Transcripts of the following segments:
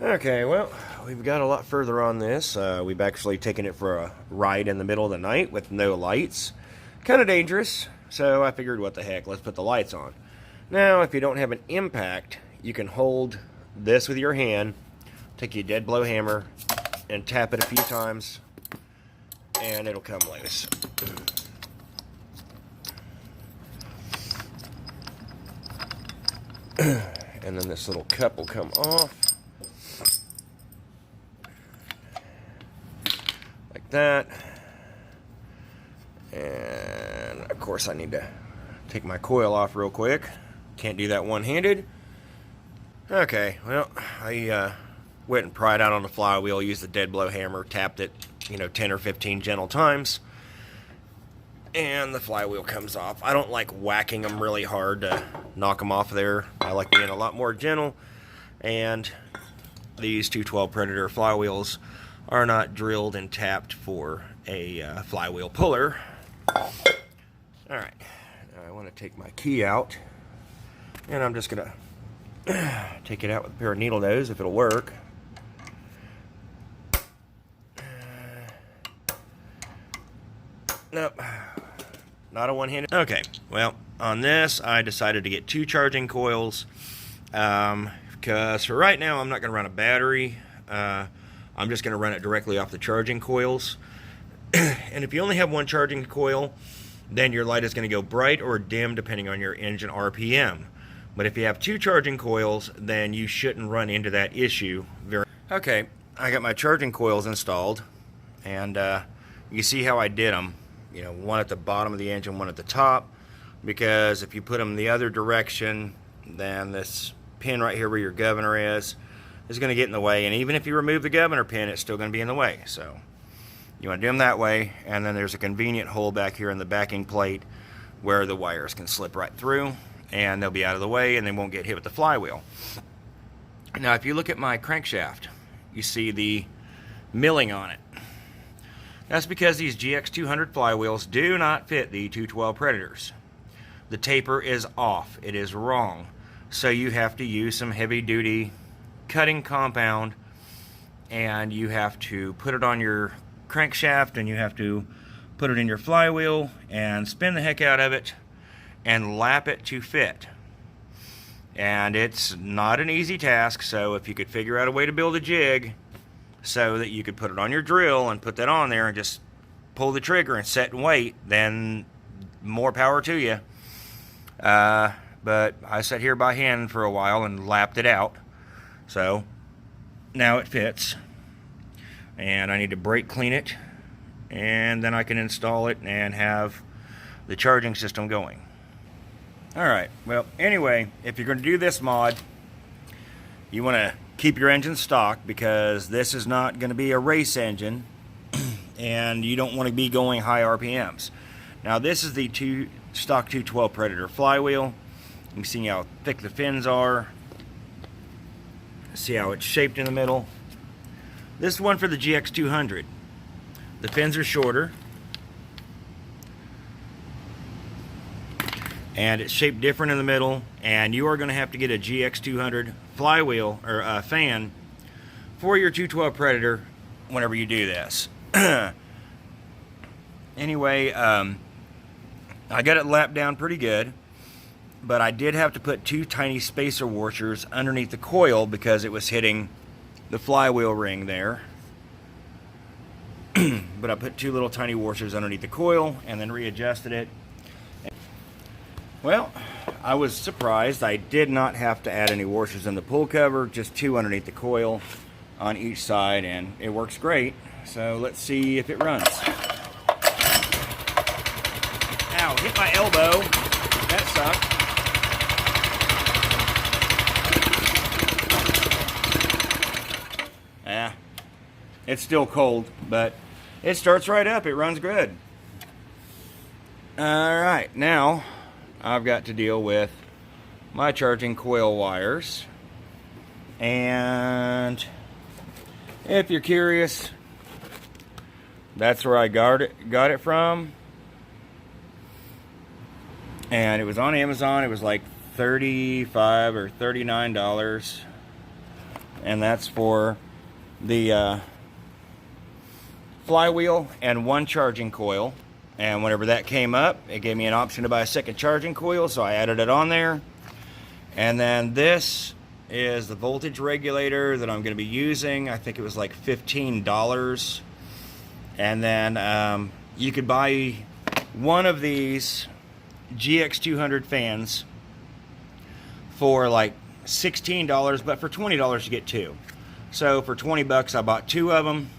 Okay, well, we've got a lot further on this. We've actually taken it for a ride in the middle of the night with no lights. Kind of dangerous, so I figured, what the heck, let's put the lights on. Now, if you don't have an impact, you can hold this with your hand, take your dead blow hammer, and tap it a few times, and it'll come loose. And then this little cup will come off. Like that. And of course I need to take my coil off real quick. Can't do that one-handed. Okay, well, I went and pried out on the flywheel, used the dead blow hammer, tapped it, 10 or 15 gentle times, and the flywheel comes off. I don't like whacking them really hard to knock them off there. I like being a lot more gentle, and these 212 Predator flywheels are not drilled and tapped for a flywheel puller. Alright, I want to take my key out, and I'm just going to take it out with a pair of needle nose if it'll work. Nope, not a one-handed. Okay, well, on this I decided to get 2 charging coils, because for right now I'm not going to run a battery. I'm just going to run it directly off the charging coils. And if you only have 1 charging coil, then your light is going to go bright or dim depending on your engine RPM. But if you have 2 charging coils, then you shouldn't run into that issue. Okay, I got my charging coils installed, and you see how I did them. One at the bottom of the engine, one at the top, because if you put them the other direction, then this pin right here where your governor is going to get in the way, and even if you remove the governor pin, it's still going to be in the way. So you want to do them that way, and then there's a convenient hole back here in the backing plate where the wires can slip right through, and they'll be out of the way, and they won't get hit with the flywheel. Now, if you look at my crankshaft, you see the milling on it. That's because these GX200 flywheels do not fit the 212 Predators. The taper is off. It is wrong. So you have to use some heavy-duty cutting compound, and you have to put it on your crankshaft, and you have to put it in your flywheel and spin the heck out of it and lap it to fit. And it's not an easy task, so if you could figure out a way to build a jig so that you could put it on your drill and put that on there and just pull the trigger and set and wait, then more power to you. But I sat here by hand for a while and lapped it out. So now it fits. And I need to brake clean it, and then I can install it and have the charging system going. Alright, well, anyway, if you're going to do this mod, you want to keep your engine stock, because this is not going to be a race engine, and you don't want to be going high RPMs. Now, this is the stock 212 Predator flywheel. You can see how thick the fins are. See how it's shaped in the middle. This is one for the GX200. The fins are shorter, and it's shaped different in the middle, and you are going to have to get a GX200 flywheel or fan for your 212 Predator whenever you do this. Anyway, I got it lapped down pretty good, but I did have to put 2 tiny spacer washers underneath the coil because it was hitting the flywheel ring there. But I put 2 little tiny washers underneath the coil and then readjusted it. Well, I was surprised. I did not have to add any washers in the pull cover, just 2 underneath the coil on each side, and it works great. So let's see if it runs. Ow, hit my elbow. That sucked. Yeah, it's still cold, but it starts right up. It runs good. Alright, now I've got to deal with my charging coil wires. And if you're curious, that's where I got it from. And it was on Amazon. It was like $35 or $39. and that's for the flywheel and one charging coil. And whenever that came up, it gave me an option to buy a second charging coil, so I added it on there. And then this is the voltage regulator that I'm going to be using. I think it was like $15. And then you could buy one of these GX200 fans for like $16, but for $20 you get two. So for 20 bucks I bought two of them,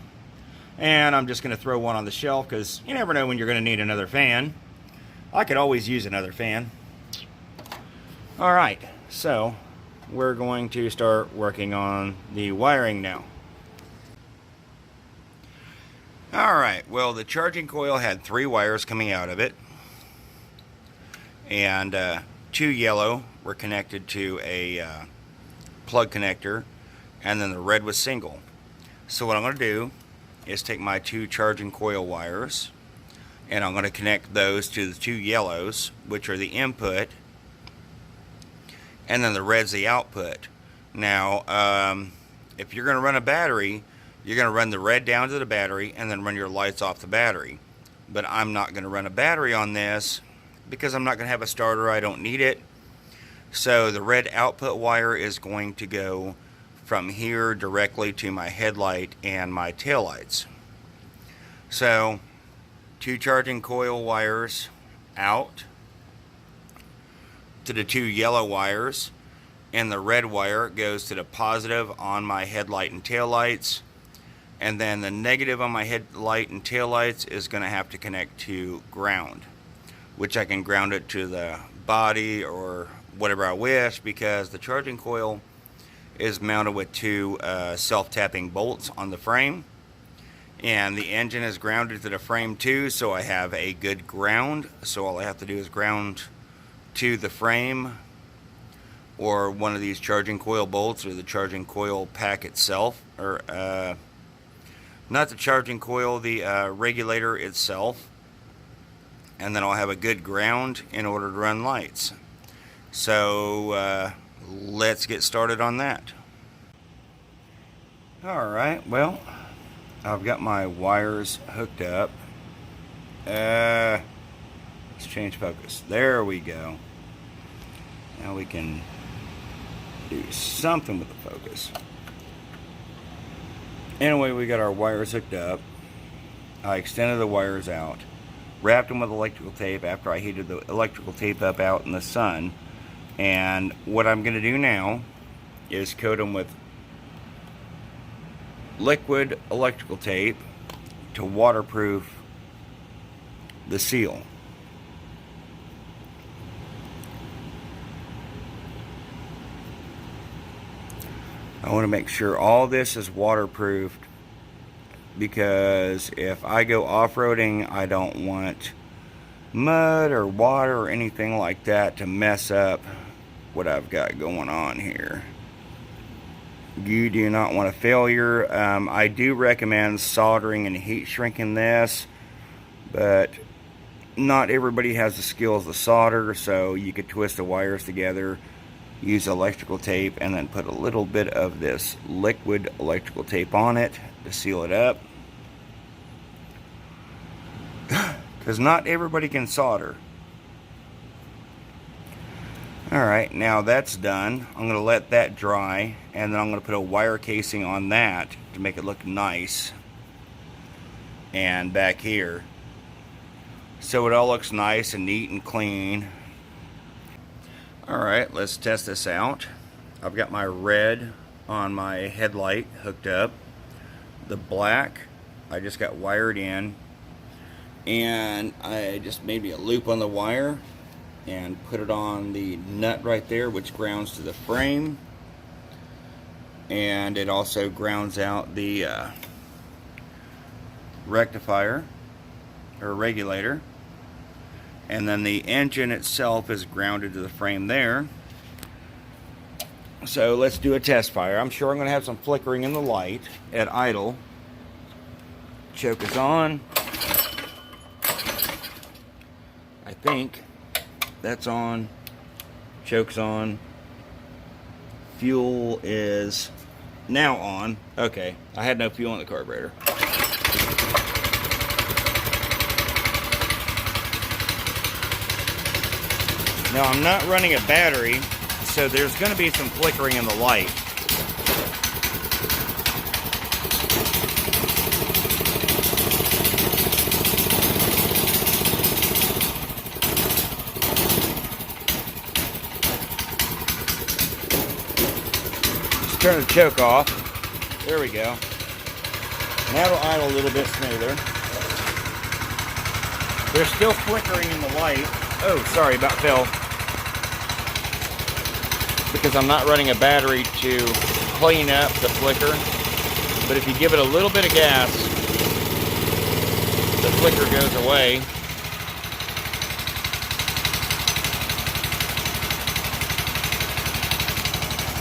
and I'm just going to throw one on the shelf because you never know when you're going to need another fan. I could always use another fan. Alright, so we're going to start working on the wiring now. Alright, well, the charging coil had 3 wires coming out of it, and 2 yellow were connected to a plug connector, and then the red was single. So what I'm going to do is take my 2 charging coil wires, and I'm going to connect those to the 2 yellows, which are the input, and then the red's the output. Now, if you're going to run a battery, you're going to run the red down to the battery and then run your lights off the battery. But I'm not going to run a battery on this because I'm not going to have a starter. I don't need it. So the red output wire is going to go from here directly to my headlight and my taillights. So 2 charging coil wires out to the 2 yellow wires, and the red wire goes to the positive on my headlight and taillights, and then the negative on my headlight and taillights is going to have to connect to ground, which I can ground it to the body or whatever I wish, because the charging coil is mounted with 2 self-tapping bolts on the frame, and the engine is grounded to the frame too, so I have a good ground. So all I have to do is ground to the frame or one of these charging coil bolts or the charging coil pack itself, or not the charging coil, the regulator itself, and then I'll have a good ground in order to run lights. So let's get started on that. Alright, well, I've got my wires hooked up. Let's change focus. There we go. Now we can do something with the focus. Anyway, we got our wires hooked up. I extended the wires out, wrapped them with electrical tape after I heated the electrical tape up out in the sun. And what I'm going to do now is coat them with liquid electrical tape to waterproof the seal. I want to make sure all this is waterproofed, because if I go off-roading, I don't want mud or water or anything like that to mess up what I've got going on here. You do not want a failure. I do recommend soldering and heat shrinking this, but not everybody has the skills to solder, so you could twist the wires together, use electrical tape, and then put a little bit of this liquid electrical tape on it to seal it up, because not everybody can solder. Alright, now that's done. I'm going to let that dry, and then I'm going to put a wire casing on that to make it look nice, and back here, so it all looks nice and neat and clean. Alright, let's test this out. I've got my red on my headlight hooked up. The black I just got wired in, and I just made me a loop on the wire and put it on the nut right there, which grounds to the frame, and it also grounds out the rectifier or regulator. And then the engine itself is grounded to the frame there. So let's do a test fire. I'm sure I'm going to have some flickering in the light at idle. Choke is on. I think that's on. Choke's on. Fuel is Now on. Okay, I had no fuel in the carburetor. Now I'm not running a battery, so there's going to be some flickering in the light. Just turn the choke off. There we go. Now it'll idle a little bit smoother. There's still flickering in the light. Oh, sorry, about fell. Because I'm not running a battery to clean up the flicker. But if you give it a little bit of gas, the flicker goes away.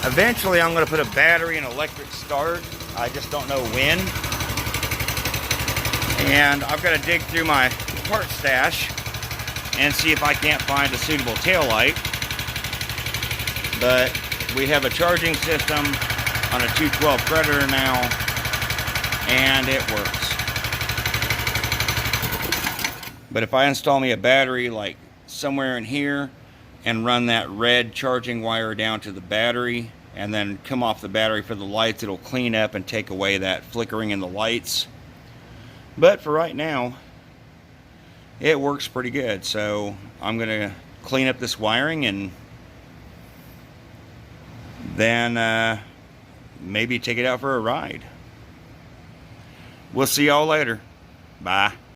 Eventually I'm going to put a battery and electric start. I just don't know when. And I've got to dig through my part stash and see if I can't find a suitable taillight. But we have a charging system on a 212 Predator now, and it works. But if I install me a battery like somewhere in here and run that red charging wire down to the battery and then come off the battery for the lights, it'll clean up and take away that flickering in the lights. But for right now, it works pretty good. So I'm gonna clean up this wiring and then maybe take it out for a ride. We'll see y'all later. Bye.